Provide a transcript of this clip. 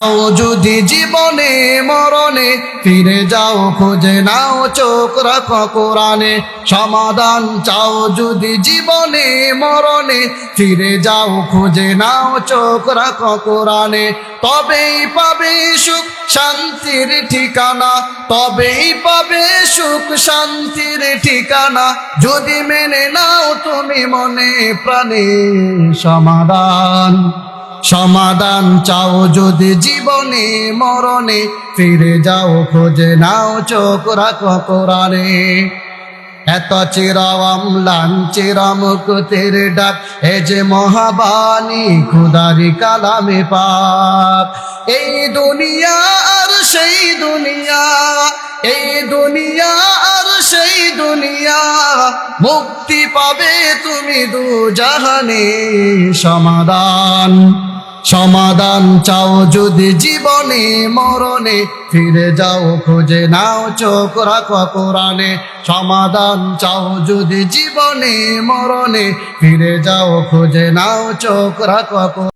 ও যদি জীবনে মরণে ফিরে যাও খুঁজে নাও চোখ রাখো কোরআনে। সমাধান চাও যদি জীবনে মরণে ফিরে যাও খুঁজে নাও চোখ রাখো কোরআনে। তবেই পাবে সুখ শান্তির ঠিকানা, তবেই পাবে সুখ শান্তির ঠিকানা, যদি মেনে নাও তুমি মনে প্রাণে সমাধান। সমাধান চাও যদি জীবনে মরণে ফিরে যাও খুঁজে নাও চোখ রাখো কোরআনে। এত চিরাম লাঞ্চিরা মুকুতের ডাক, এ যে মহাবাণী খুদারি কালামে পাক। এই দুনিয়া আর সেই দুনিয়া, এই দুনিয়া আর সেই দুনিয়া, মুক্তি পাবে তুমি দু জাহানে। সমাধান সমাধান চাও যদি জীবনে মরণে ফিরে যাও খুঁজে নাও চোখ রাখো কোরআনে। সমাধান চাও যদি জীবনে মরণে ফিরে যাও খুঁজে নাও চোখ রাখো।